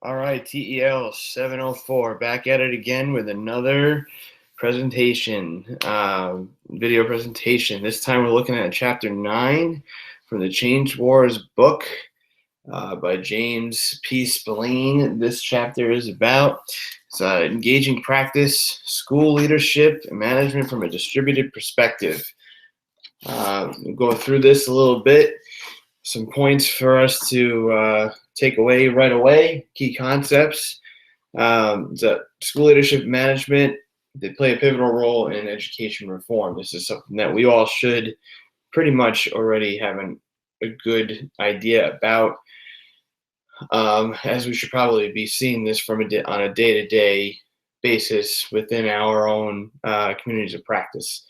All right, TEL 704, back at it again with another presentation, video presentation. This time we're looking at chapter 9 from the Change Wars book by James P. Spillane. This chapter is about engaging practice, school leadership, and management from a distributed perspective. We'll go through this a little bit. Some points for us to take away right away, key concepts. The school leadership management, they play a pivotal role in education reform. This is something that we all should pretty much already have a good idea about, as we should probably be seeing this from on a day-to-day basis within our own communities of practice.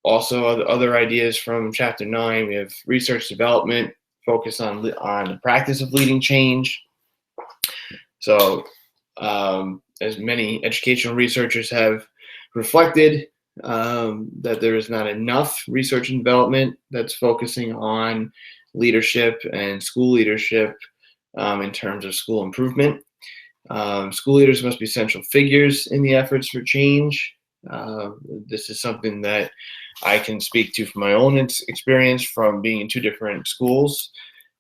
Also, other ideas from chapter 9, we have research development, focus on the practice of leading change. So, as many educational researchers have reflected, that there is not enough research and development that's focusing on leadership and school leadership in terms of school improvement. School leaders must be central figures in the efforts for change. This is something that I can speak to from my own experience from being in two different schools,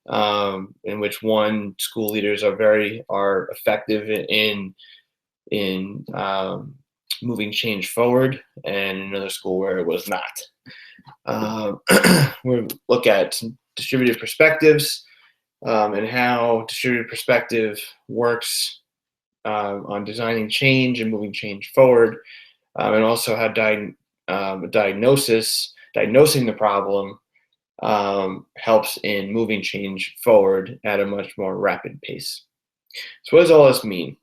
in which one school leaders are effective in moving change forward, and another school where it was not. We'll look at some distributed perspectives and how distributed perspective works on designing change and moving change forward, and also how diagnosing the problem helps in moving change forward at a much more rapid pace. So what does all this mean?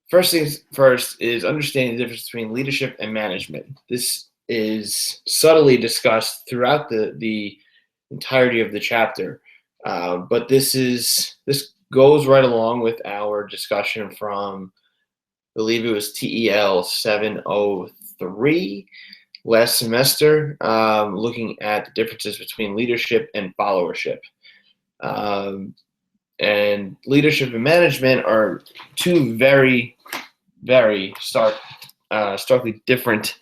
First things first is understanding the difference between leadership and management. This is subtly discussed throughout the entirety of the chapter, but this goes right along with our discussion from, I believe it was TEL 703 last semester, looking at the differences between leadership and followership. And leadership and management are two very, very starkly different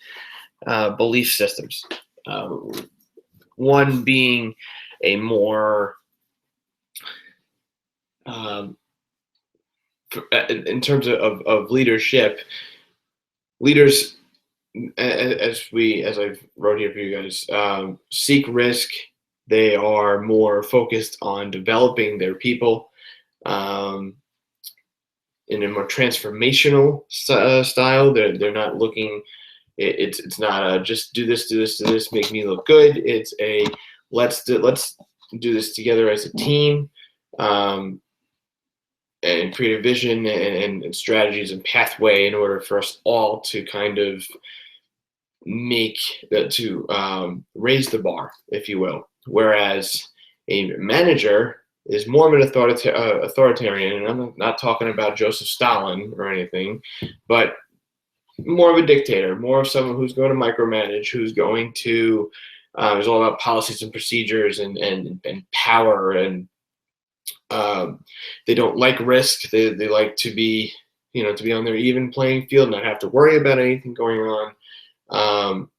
belief systems. One being a more in terms of leadership, leaders, as I've wrote here for you guys, seek risk. They are more focused on developing their people in a more transformational style. They're not looking. It's not a just do this, make me look good. It's a let's do this together as a team. And create a vision and strategies and pathway in order for us all to kind of raise the bar, if you will. Whereas a manager is more of an authoritarian, and I'm not talking about Joseph Stalin or anything, but more of a dictator, more of someone who's going to micromanage, who's going to is all about policies and procedures and power, and they don't like risk. They like to be on their even playing field, not have to worry about anything going on.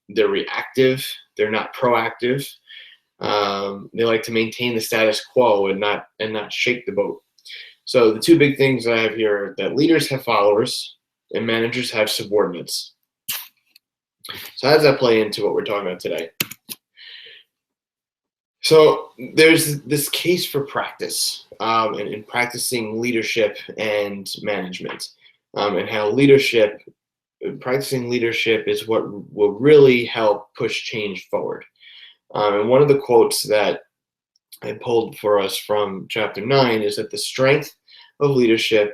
They're reactive. They're not proactive. They like to maintain the status quo and not shake the boat. So the two big things I have here are that leaders have followers and managers have subordinates. So how does that play into what we're talking about today? So there's this case for practice in practicing leadership and management, and how practicing leadership is what will really help push change forward. And one of the quotes that I pulled for us from chapter 9 is that the strength of leadership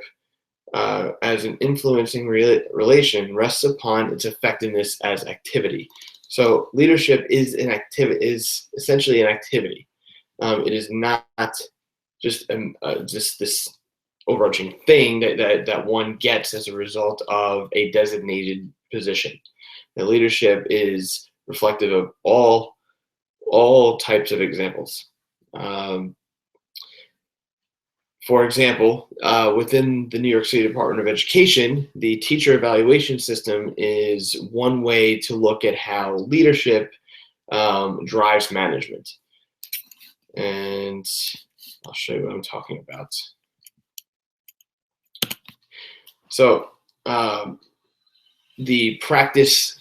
as an influencing relation rests upon its effectiveness as activity. So leadership is essentially an activity. It is not just this overarching thing that one gets as a result of a designated position. The leadership is reflective of all types of examples. For example, within the New York City Department of Education, the teacher evaluation system is one way to look at how leadership drives management. And I'll show you what I'm talking about. So the practice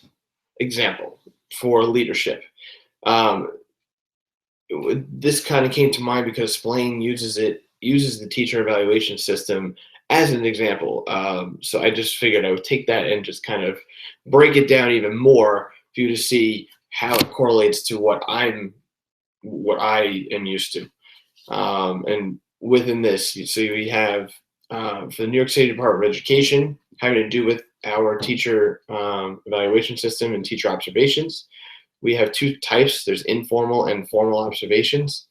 example for leadership. This kind of came to mind because Spillane uses the teacher evaluation system as an example. So I just figured I would take that and just kind of break it down even more for you to see how it correlates to what I am used to. And within this, so we have for the New York City Department of Education having to do with our teacher evaluation system and teacher observations. We have two types. There's informal and formal observations.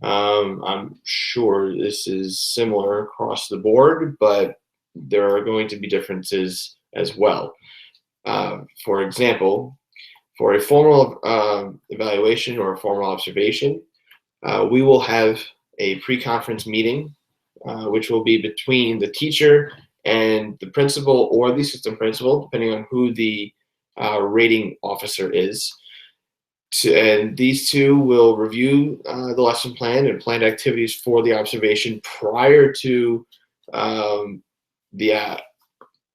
I'm sure this is similar across the board, but there are going to be differences as well. For example, for a formal evaluation or a formal observation, we will have a pre-conference meeting, which will be between the teacher and the principal or the assistant principal, depending on who the rating officer is. And these two will review the lesson plan and planned activities for the observation prior to the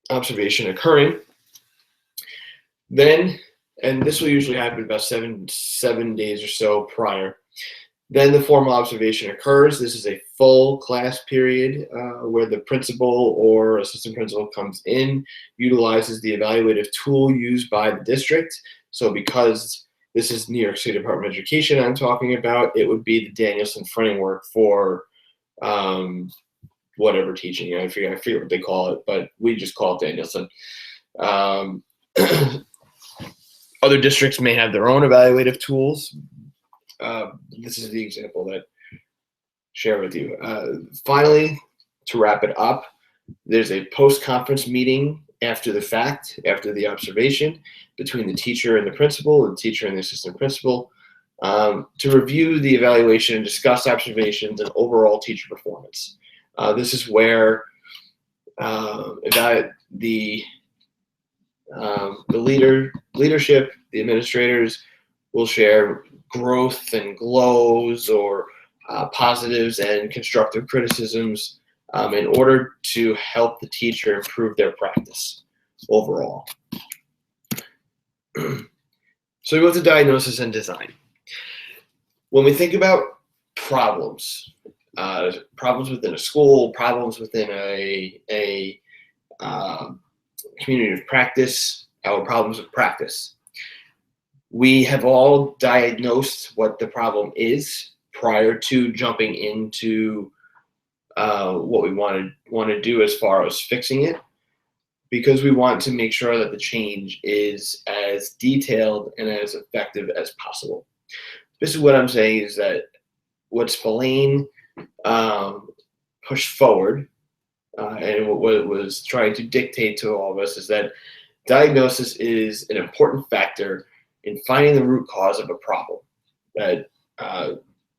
observation occurring. Then, and this will usually happen about seven days or so prior. Then the formal observation occurs. This is a full class period where the principal or assistant principal comes in, utilizes the evaluative tool used by the district. So because this is New York State Department of Education I'm talking about, it would be the Danielson framework for whatever teaching. I forget what they call it, but we just call it Danielson. Other districts may have their own evaluative tools. This is the example that I share with you. Finally, to wrap it up, there's a post-conference meeting after the fact, after the observation, between the teacher and the principal, and the teacher and the assistant principal, to review the evaluation and discuss observations and overall teacher performance. This is where the leadership, the administrators will share growth and glows or positives and constructive criticisms in order to help the teacher improve their practice overall. So we go to diagnosis and design. When we think about problems within a school, problems within a community of practice, our problems of practice, we have all diagnosed what the problem is prior to jumping into what we want to do as far as fixing it, because we want to make sure that the change is as detailed and as effective as possible. This is what I'm saying is that what Spillane pushed forward and what it was trying to dictate to all of us is that diagnosis is an important factor in finding the root cause of a problem. That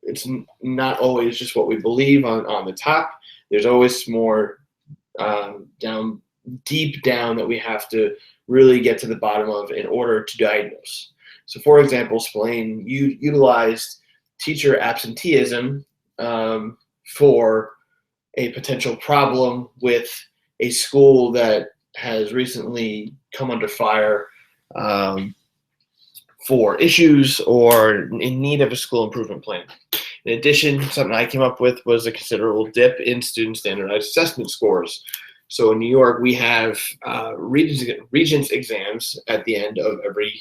it's not always just what we believe on the top. There's always more deep down that we have to really get to the bottom of in order to diagnose. So for example, Spillane utilized teacher absenteeism for a potential problem with a school that has recently come under fire for issues or in need of a school improvement plan. In addition, something I came up with was a considerable dip in student standardized assessment scores. So in New York, we have Regents exams at the end of every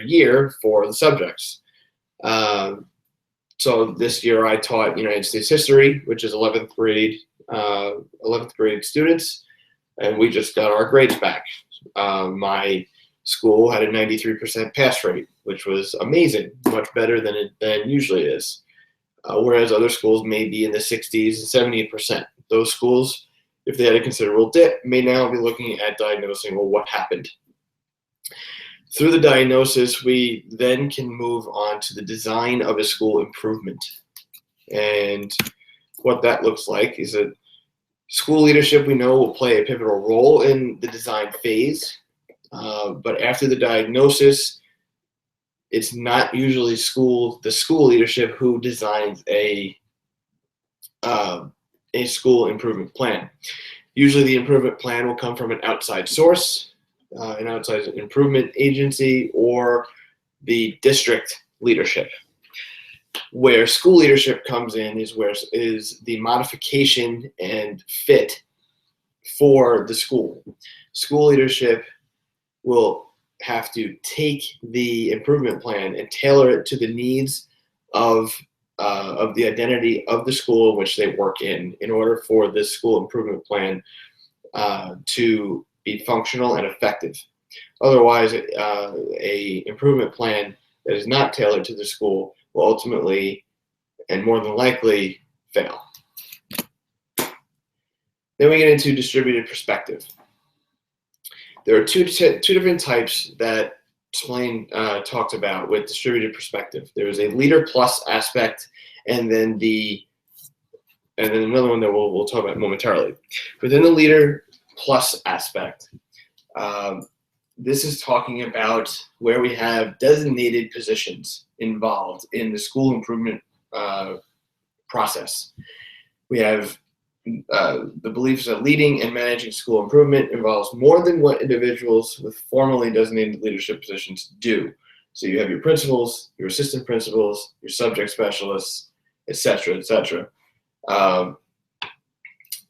year for the subjects. So this year I taught United States history, which is 11th grade students, and we just got our grades back. My school had a 93% pass rate, which was amazing, much better than it usually is. Whereas other schools may be in the 60s and 70%. Those schools, if they had a considerable dip, may now be looking at diagnosing, well, what happened? Through the diagnosis, we then can move on to the design of a school improvement. And what that looks like is that School leadership, we know, will play a pivotal role in the design phase, but after the diagnosis, it's not usually the school leadership who designs a school improvement plan. Usually the improvement plan will come from an outside source, an outside improvement agency, or the district leadership. Where school leadership comes in is the modification and fit for the school. School leadership will have to take the improvement plan and tailor it to the needs of the identity of the school in which they work in order for this school improvement plan to be functional and effective. Otherwise, a improvement plan that is not tailored to the school will ultimately and more than likely fail. Then we get into distributed perspective. There are two different types that Splain talked about with distributed perspective. There is a leader plus aspect, and then another one that we'll talk about momentarily. Within the leader plus aspect, this is talking about where we have designated positions involved in the school improvement process. We have the beliefs that leading and managing school improvement involves more than what individuals with formally designated leadership positions do. So you have your principals, your assistant principals, your subject specialists, etc., etc.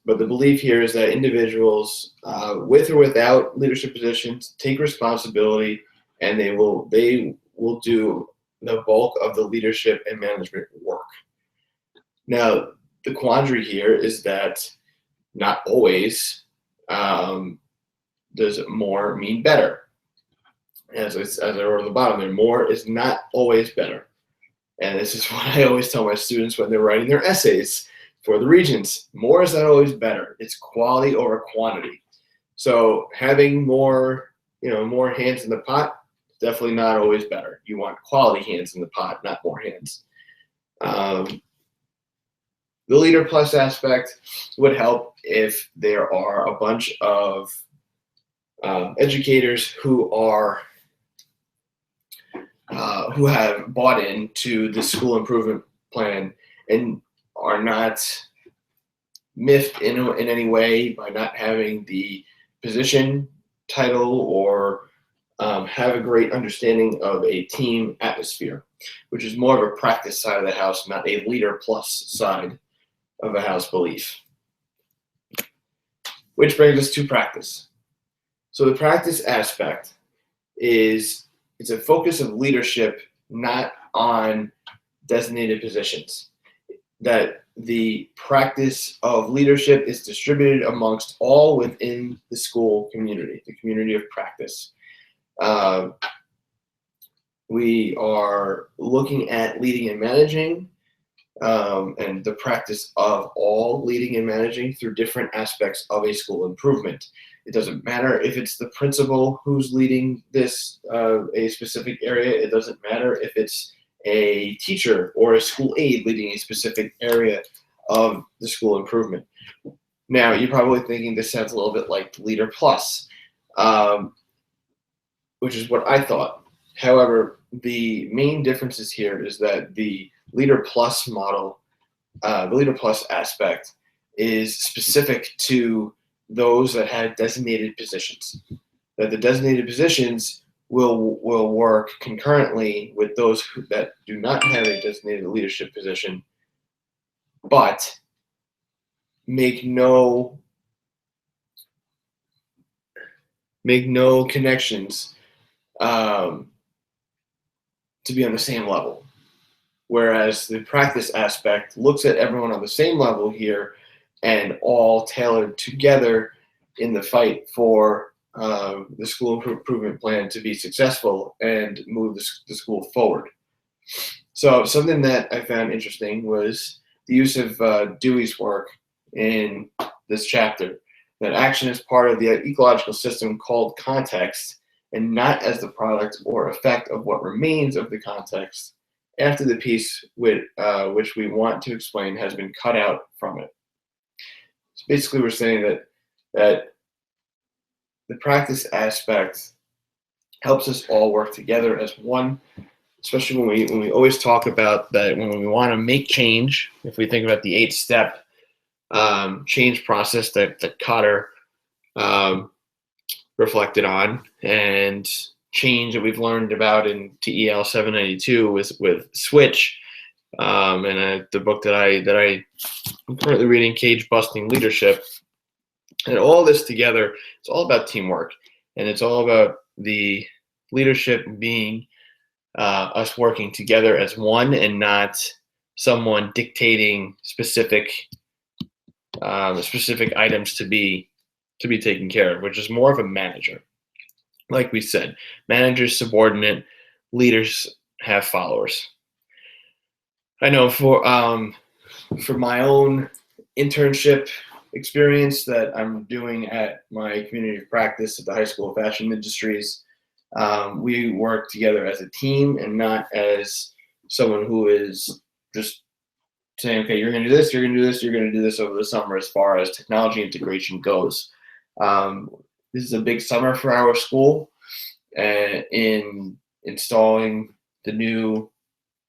But the belief here is that individuals, with or without leadership positions, take responsibility, and they will do the bulk of the leadership and management work. Now, the quandary here is that not always does more mean better. As I wrote on the bottom there, more is not always better. And this is what I always tell my students when they're writing their essays for the Regents. More is not always better. It's quality over quantity. So having more hands in the pot, definitely not always better. You want quality hands in the pot, not more hands. The leader plus aspect would help if there are a bunch of educators who have bought into the school improvement plan and are not miffed in any way by not having the position title or have a great understanding of a team atmosphere, which is more of a practice side of the house, not a leader plus side of a house belief. Which brings us to practice. So the practice aspect it's a focus of leadership, not on designated positions. That the practice of leadership is distributed amongst all within the school community, the community of practice. We are looking at leading and managing, and the practice of all leading and managing through different aspects of a school improvement. It doesn't matter if it's the principal who's leading this a specific area. It doesn't matter if it's a teacher or a school aide leading a specific area of the school improvement. Now, you're probably thinking this sounds a little bit like Leader Plus, which is what I thought. However, the main differences here is that the Leader Plus model, the Leader Plus aspect, is specific to those that have designated positions. That the designated positions will work concurrently with those that do not have a designated leadership position, but make no connections to be on the same level. Whereas the practice aspect looks at everyone on the same level here and all tailored together in the fight for the school improvement plan to be successful and move the school forward. So something that I found interesting was the use of Dewey's work in this chapter, that action is part of the ecological system called context and not as the product or effect of what remains of the context after the piece which we want to explain has been cut out from it. basically we're saying that the practice aspect helps us all work together as one, especially when we always talk about that when we want to make change. If we think about the 8-step change process that Cotter reflected on, and change that we've learned about in TEL 792 with Switch, and the book that I'm currently reading, Cage Busting Leadership. And all this together, it's all about teamwork, and it's all about the leadership being us working together as one, and not someone dictating specific items to be taken care of, which is more of a manager. Like we said, managers subordinate, leaders have followers. I know for my own internship experience that I'm doing at my community of practice at the High School of Fashion Industries, we work together as a team and not as someone who is just saying, okay, you're going to do this, you're going to do this, you're going to do this over the summer as far as technology integration goes. This is a big summer for our school in installing the new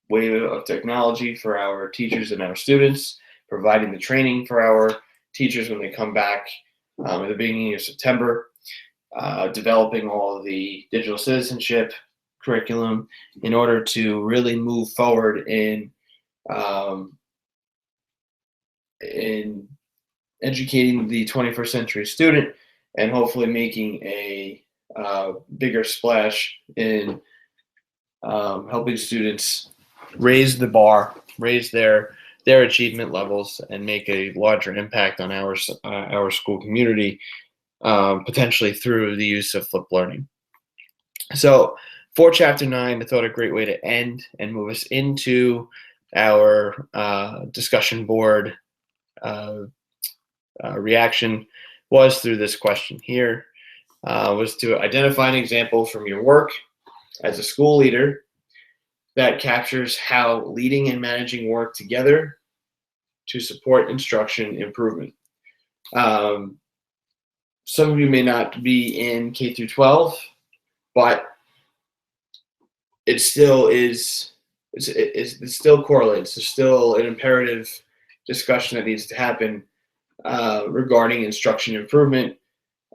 wave of technology for our teachers and our students, providing the training for our teachers when they come back at the beginning of September, developing all of the digital citizenship curriculum in order to really move forward in educating the 21st century student, and hopefully making a bigger splash in helping students raise the bar, raise their achievement levels, and make a larger impact on our school community, potentially through the use of flipped learning. So for Chapter 9, I thought a great way to end and move us into our discussion board reaction was through this question here, was to identify an example from your work as a school leader that captures how leading and managing work together to support instruction improvement. Some of you may not be in K through 12, but it still is, it still correlates. There's still an imperative discussion that needs to happen regarding instruction improvement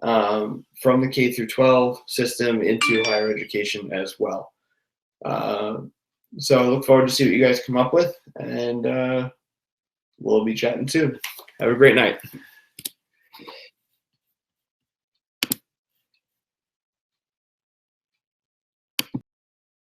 from the K through 12 system into higher education as well. So I look forward to see what you guys come up with, and we'll be chatting soon. Have a great night.